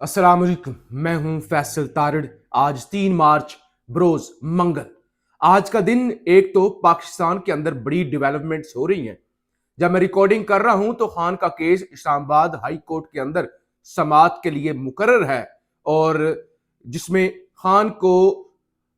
السلام علیکم، میں ہوں فیصل تارڑ۔ آج 3 مارچ بروز منگل۔ آج کا دن ایک تو پاکستان کے اندر بڑی ڈیولپمنٹس ہو رہی ہیں۔ جب میں ریکارڈنگ کر رہا ہوں تو خان کا کیس اسلام آباد ہائی کورٹ کے اندر سماعت کے لیے مقرر ہے، اور جس میں خان کو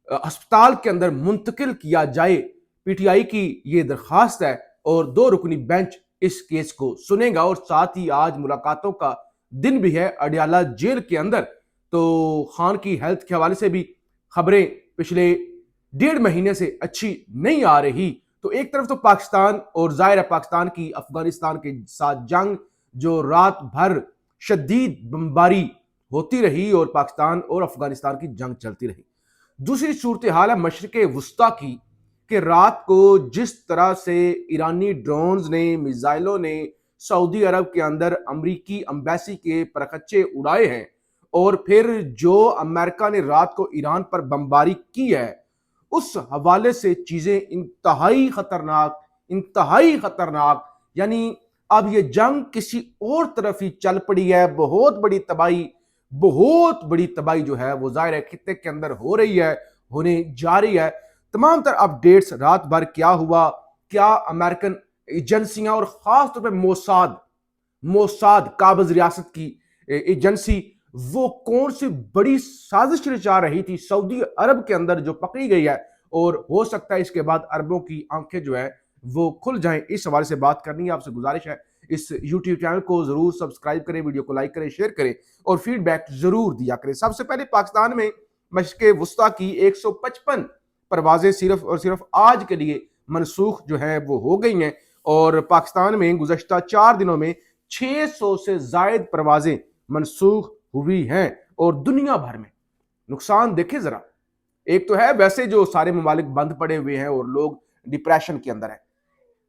ہسپتال کے اندر منتقل کیا جائے۔ پی ٹی آئی کی یہ درخواست ہے اور 2 رکنی بینچ اس کیس کو سنے گا، اور ساتھ ہی آج ملاقاتوں کا دن بھی ہے اڈیالہ جیل کے اندر۔ تو خان کی ہیلتھ کے حوالے سے بھی خبریں پچھلے 1.5 مہینے سے اچھی نہیں آ رہی۔ تو ایک طرف تو پاکستان، اور ظاہر ہے پاکستان کی افغانستان کے ساتھ جنگ جو رات بھر شدید بمباری ہوتی رہی اور پاکستان اور افغانستان کی جنگ چلتی رہی۔ دوسری صورتحال ہے مشرق وسطیٰ کی، کہ رات کو جس طرح سے ایرانی ڈرونز نے، میزائلوں نے سعودی عرب کے اندر امریکی امبیسی کے پرخچے اڑائے ہیں، اور پھر جو امریکہ نے رات کو ایران پر بمباری کی ہے، اس حوالے سے چیزیں انتہائی خطرناک، یعنی اب یہ جنگ کسی اور طرف ہی چل پڑی ہے۔ بہت بڑی تباہی جو ہے وہ ظاہر ہے خطے کے اندر ہو رہی ہے، ہونے جا رہی ہے۔ تمام تر اپڈیٹس رات بھر کیا ہوا، کیا امریکن ایجنسیاں اور خاص طور پہ موساد قابض ریاست کی ایجنسی، وہ کون سی بڑی سازش رچا رہی تھی سعودی عرب کے اندر جو پکڑی گئی ہے، اور ہو سکتا ہے اس کے بعد عربوں کی آنکھیں جو ہے وہ کھل جائیں۔ اس حوالے سے بات کرنی ہے، آپ سے گزارش ہے اس یوٹیوب چینل کو ضرور سبسکرائب کریں، ویڈیو کو لائک کریں، شیئر کریں اور فیڈ بیک ضرور دیا کریں۔ سب سے پہلے پاکستان میں مشرق وسطیٰ کی 155 پروازیں صرف اور صرف آج کے لیے منسوخ جو ہیں وہ ہو گئی ہیں، اور پاکستان میں گزشتہ 4 دنوں میں 600 سے زائد پروازیں منسوخ ہوئی ہیں، اور دنیا بھر میں نقصان دیکھیں ذرا۔ ایک تو ہے ویسے جو سارے ممالک بند پڑے ہوئے ہیں اور لوگ ڈپریشن کے اندر ہیں،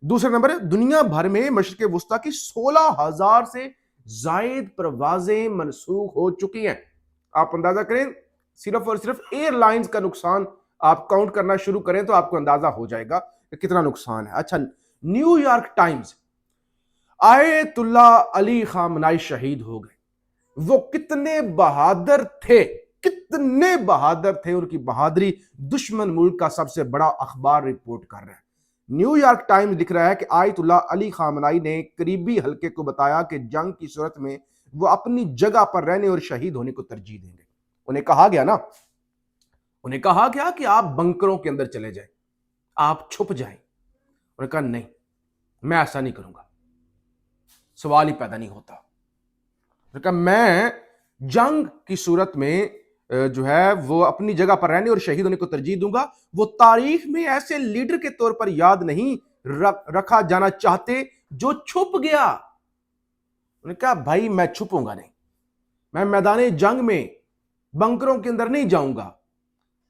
دوسرا نمبر ہے دنیا بھر میں مشرق وسطیٰ کی 16,000 سے زائد پروازیں منسوخ ہو چکی ہیں۔ آپ اندازہ کریں، صرف اور صرف ایئر لائنز کا نقصان آپ کاؤنٹ کرنا شروع کریں تو آپ کو اندازہ ہو جائے گا کہ کتنا نقصان ہے۔ اچھا، نیو یارک ٹائمز، آیت اللہ علی خامنائی شہید ہو گئے۔ وہ کتنے بہادر تھے، ان کی بہادری دشمن ملک کا سب سے بڑا اخبار رپورٹ کر رہا ہے۔ نیو یارک ٹائمز لکھ رہا ہے کہ آیت اللہ علی خامنائی نے قریبی حلقے کو بتایا کہ جنگ کی صورت میں وہ اپنی جگہ پر رہنے اور شہید ہونے کو ترجیح دیں گے۔ انہیں کہا گیا کہ آپ بنکروں کے اندر چلے جائیں، آپ چھپ جائیں۔ انہوں نے کہا نہیں، میں ایسا نہیں کروں گا، سوال ہی پیدا نہیں ہوتا۔ انہوں نے کہا میں جنگ کی صورت میں جو ہے وہ اپنی جگہ پر رہنے اور شہید ہونے کو ترجیح دوں گا۔ وہ تاریخ میں ایسے لیڈر کے طور پر یاد نہیں رکھا جانا چاہتے جو چھپ گیا۔ انہوں نے کہا بھائی میں چھپوں گا نہیں، میں میدان جنگ میں بنکروں کے اندر نہیں جاؤں گا۔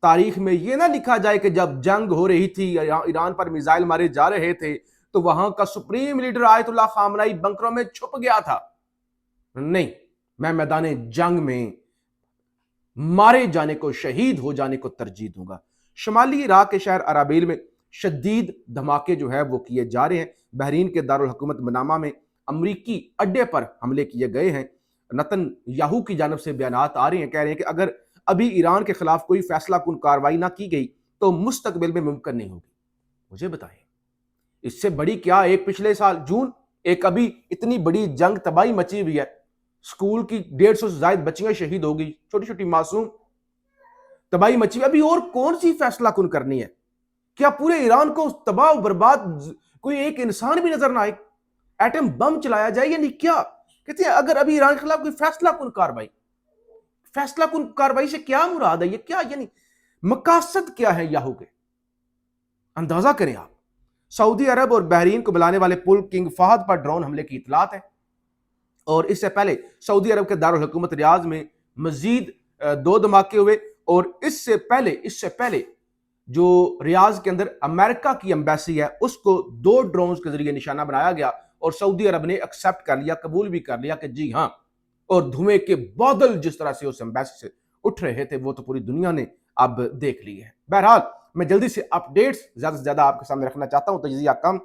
تاریخ میں یہ نہ لکھا جائے کہ جب جنگ ہو رہی تھی، ایران پر میزائل مارے جا رہے تھے، تو وہاں کا سپریم لیڈر آیت اللہ خامنائی بنکروں میں چھپ گیا تھا۔ نہیں، میں میدان جنگ میں مارے جانے کو، شہید ہو جانے کو ترجیح دوں گا۔ شمالی عراق کے شہر ارابیل میں شدید دھماکے جو ہے وہ کیے جا رہے ہیں۔ بحرین کے دارالحکومت منامہ میں امریکی اڈے پر حملے کیے گئے ہیں۔ نتن یاہو کی جانب سے بیانات آ رہے ہیں، کہہ رہے ہیں کہ اگر ابھی ایران کے خلاف کوئی فیصلہ کن کارروائی نہ کی گئی تو مستقبل میں ممکن نہیں ہوگی۔ مجھے بتائیں اس سے بڑی کیا، ایک پچھلے سال جون، ایک ابھی اتنی بڑی جنگ تباہی مچی ہوئی ہے، سکول کی 150 سے زائد بچیاں شہید ہو گئی، چھوٹی چھوٹی معصوم، تباہی مچی ہوئی۔ ابھی اور کون سی فیصلہ کن کرنی ہے؟ کیا پورے ایران کو تباہ و برباد کوئی ایک انسان بھی نظر نہ آئے؟ ایٹم بم چلایا جائے؟ یعنی کیا کہتے ہیں اگر ابھی ایران کے خلاف کوئی فیصلہ کن کارروائی سے کیا مراد ہے؟ یہ کیا، یعنی مقاصد کیا ہے یاہو کے؟ اندازہ کریں آپ۔ سعودی عرب اور بحرین کو ملانے والے پل کنگ فہد پر ڈرون حملے کی اطلاعات ہے، اور اس سے پہلے سعودی عرب کے دارالحکومت ریاض میں مزید 2 دھماکے ہوئے، اور اس سے پہلے جو ریاض کے اندر امریکہ کی امبیسی ہے اس کو 2 ڈرونز کے ذریعے نشانہ بنایا گیا، اور سعودی عرب نے ایکسیپٹ کر لیا، قبول بھی کر لیا کہ جی ہاں، اور دھوئے کے بادل جس طرح سے اس امبیسی سے اٹھ رہے تھے وہ تو پوری دنیا نے اب دیکھ لی ہے۔ بہرحال میں جلدی سے اپڈیٹس زیادہ سے زیادہ آپ کے سامنے رکھنا چاہتا ہوں، تجزیہ کم۔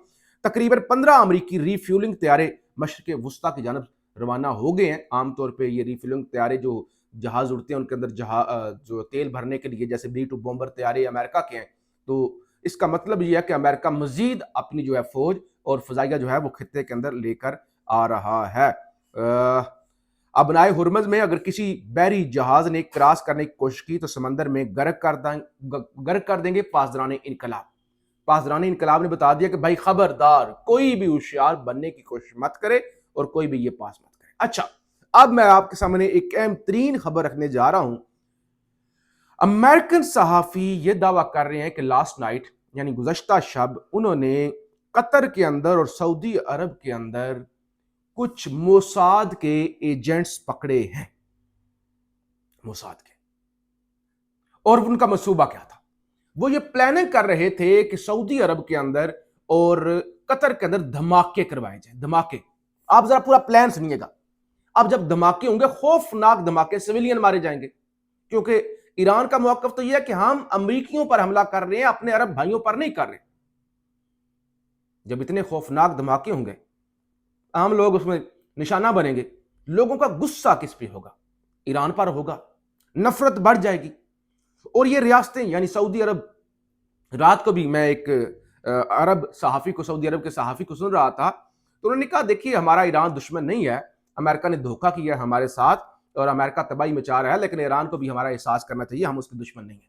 تقریباً 15 امریکی ری فیولنگ طیارے مشرق وسطیٰ کی جانب روانہ ہو گئے ہیں. عام طور پہ یہ ریفلنگ طیارے جو جہاز اڑتے ہیں ان کے اندر جو تیل بھرنے کے لیے جیسے B-2 بومبر طیارے امریکہ کے ہیں. تو اس کا مطلب یہ ہے کہ امریکہ مزید اپنی جو ہے فوج اور فضائیہ جو ہے وہ خطے کے اندر لے کر آ رہا ہے. ابنائے ہرمز میں اگر کسی بحری جہاز نے کراس کرنے کی کوشش کی تو سمندر میں غرق کر دیں گے پاسداران انقلاب. پاسداران انقلاب نے بتا دیا کہ بھائی خبردار کوئی بھی ہوشیار بننے کی کوشش مت کرے اور کوئی بھی یہ پاس مت کرے. اچھا اب میں آپ کے سامنے ایک اہم ترین خبر رکھنے جا رہا ہوں. امریکن صحافی یہ دعویٰ کر رہے ہیں کہ لاسٹ نائٹ یعنی گزشتہ شب انہوں نے قطر کے اندر اور سعودی عرب کے اندر کچھ موساد کے ایجنٹس پکڑے ہیں. موساد کے. اور ان کا منصوبہ کیا تھا؟ وہ یہ پلاننگ کر رہے تھے کہ سعودی عرب کے اندر اور قطر کے اندر دھماکے کروائے جائیں. دھماکے. آپ ذرا پورا پلان سنیے گا. اب جب دھماکے ہوں گے خوفناک دھماکے، سویلین مارے جائیں گے. کیونکہ ایران کا موقف تو یہ ہے کہ ہم امریکیوں پر حملہ کر رہے ہیں، اپنے عرب بھائیوں پر نہیں کر رہے. جب اتنے خوفناک دھماکے ہوں گے عام لوگ اس میں نشانہ بنیں گے. لوگوں کا غصہ کس پہ ہوگا؟ ایران پر ہوگا. نفرت بڑھ جائے گی. اور یہ ریاستیں یعنی سعودی عرب، رات کو بھی میں ایک عرب صحافی کو، سعودی عرب کے صحافی کو سن رہا تھا تو انہوں نے کہا دیکھیے ہمارا ایران دشمن نہیں ہے، امریکہ نے دھوکہ کیا ہے ہمارے ساتھ اور امریکہ تباہی مچا رہا ہے، لیکن ایران کو بھی ہمارا احساس کرنا چاہیے ہم اس کے دشمن نہیں ہیں.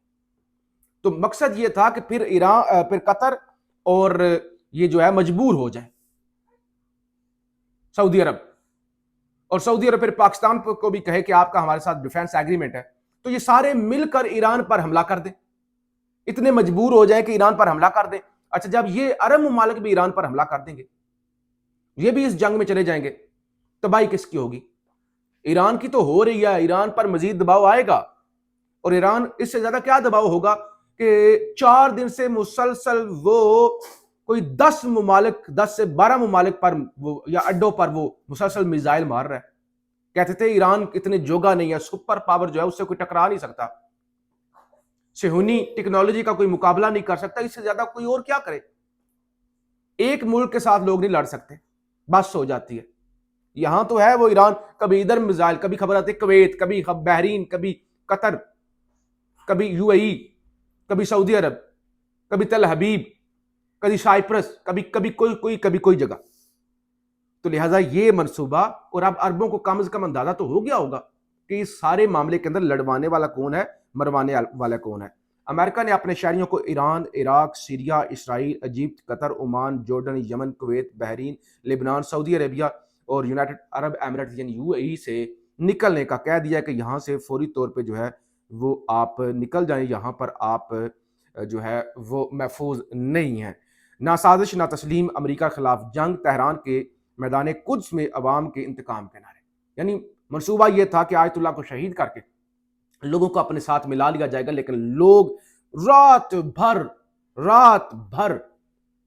تو مقصد یہ تھا کہ پھر قطر اور یہ جو ہے مجبور ہو جائے سعودی عرب، اور سعودی عرب پھر پاکستان کو بھی کہے کہ آپ کا ہمارے ساتھ ڈیفنس ایگریمنٹ ہے، تو یہ سارے مل کر ایران پر حملہ کر دیں. اتنے مجبور ہو جائیں کہ ایران پر حملہ کر دیں. اچھا جب یہ عرب ممالک بھی ایران پر حملہ کر دیں گے، یہ بھی اس جنگ میں چلے جائیں گے، تباہی کس کی ہوگی؟ ایران کی تو ہو رہی ہے. ایران پر مزید دباؤ آئے گا اور ایران اس سے زیادہ کیا دباؤ ہوگا کہ 4 دن سے مسلسل وہ کوئی 10 سے 12 ممالک پر یا اڈوں پر وہ مسلسل میزائل مار رہا ہے. کہتے تھے ایران اتنے جوگا نہیں ہے، سپر پاور جو ہے اس سے کوئی ٹکرا نہیں سکتا، صہیونی ٹیکنالوجی کا کوئی مقابلہ نہیں کر سکتا، اس سے زیادہ کوئی اور کیا کرے؟ ایک ملک کے ساتھ لوگ نہیں لڑ سکتے، بس ہو جاتی ہے. یہاں تو ہے وہ ایران، کبھی ادھر میزائل، کبھی خبر آتی ہے کویت، کبھی بحرین، کبھی قطر، کبھی UAE، کبھی سعودی عرب، کبھی تل حبیب، کبھی سائپرس، کبھی کوئی جگہ. تو لہٰذا یہ منصوبہ، اور اب عربوں کو کم از کم اندازہ تو ہو گیا ہوگا کہ اس سارے معاملے کے اندر لڑوانے والا کون ہے، مروانے والا کون ہے. امریکہ نے اپنے شہریوں کو ایران، عراق، سیریا، اسرائیل، ایجپٹ، قطر، عمان، جارڈن، یمن، کویت، بحرین، لبنان، سعودی عربیہ اور یونائٹڈ عرب امارات یعنی UAE سے نکلنے کا کہہ دیا کہ یہاں سے فوری طور پہ جو ہے وہ آپ نکل جائیں، یہاں پر آپ جو ہے وہ محفوظ نہیں ہیں. نہ سازش نہ تسلیم، امریکہ خلاف جنگ، تہران کے میدان قدس میں عوام کے انتقام کے نعرے. یعنی منصوبہ یہ تھا کہ آیت اللہ کو شہید کر کے لوگوں کو اپنے ساتھ ملا لیا جائے گا، لیکن لوگ رات بھر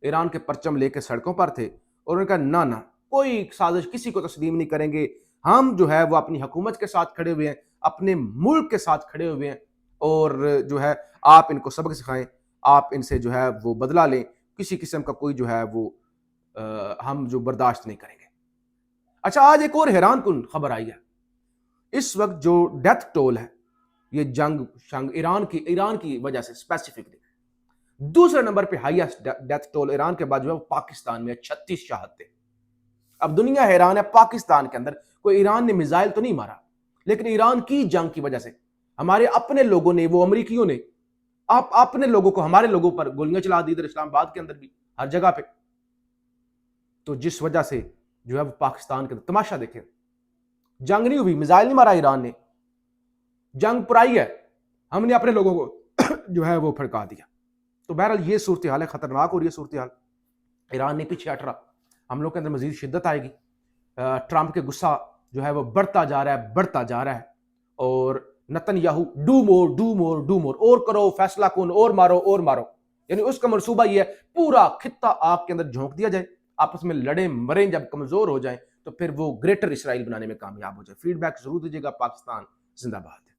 ایران کے پرچم لے کے سڑکوں پر تھے اور انہوں نے کہا نہ کوئی سازش کسی کو تسلیم نہیں کریں گے. ہم جو ہے وہ اپنی حکومت کے ساتھ کھڑے ہوئے ہیں، اپنے ملک کے ساتھ کھڑے ہوئے ہیں، اور جو ہے آپ ان کو سبق سکھائیں، آپ ان سے جو ہے وہ بدلہ لیں، کسی قسم کا کوئی جو ہے وہ ہم جو برداشت نہیں کریں گے. اچھا آج ایک اور حیران کن خبر آئی ہے. اس وقت جو ڈیتھ ٹول ہے یہ جنگ ایران کی وجہ سے اسپیسیفکلی دوسرے نمبر پہ ہائیسٹ ڈیتھ ٹول ایران کے بعد جو ہے وہ پاکستان میں 36 شہاد تھے. اب دنیا حیران ہے پاکستان کے اندر کوئی ایران نے میزائل تو نہیں مارا، لیکن ایران کی جنگ کی وجہ سے ہمارے اپنے لوگوں نے، وہ امریکیوں نے اپنے لوگوں کو، ہمارے لوگوں پر گولیاں چلا دی، ادھر اسلام آباد کے اندر بھی ہر جگہ پہ. تو جس وجہ سے جو ہے وہ پاکستان کے اندر تماشا دیکھیں، جنگ نہیں ہوئی، میزائل نہیں مارا ایران نے، جنگ پرائی ہے، ہم نے اپنے لوگوں کو جو ہے وہ پھڑکا دیا. تو بہرحال یہ صورتحال ہے، خطرناک ہو رہی ہے صورتحال. ایران نے پیچھے ہٹ رہا، ہم لوگ کے اندر مزید شدت آئے گی. ٹرمپ کے غصہ جو ہے وہ بڑھتا جا رہا ہے اور نتن یاہو ڈو مور اور کرو، فیصلہ کن، اور مارو. یعنی اس کا منصوبہ یہ ہے پورا خطہ آگ کے اندر جھونک دیا جائے، آپس میں لڑیں مریں، جب کمزور ہو جائیں تو پھر وہ گریٹر اسرائیل بنانے میں کامیاب ہو جائے. فیڈ بیک ضرور دیجیے گا. پاکستان زندہ باد.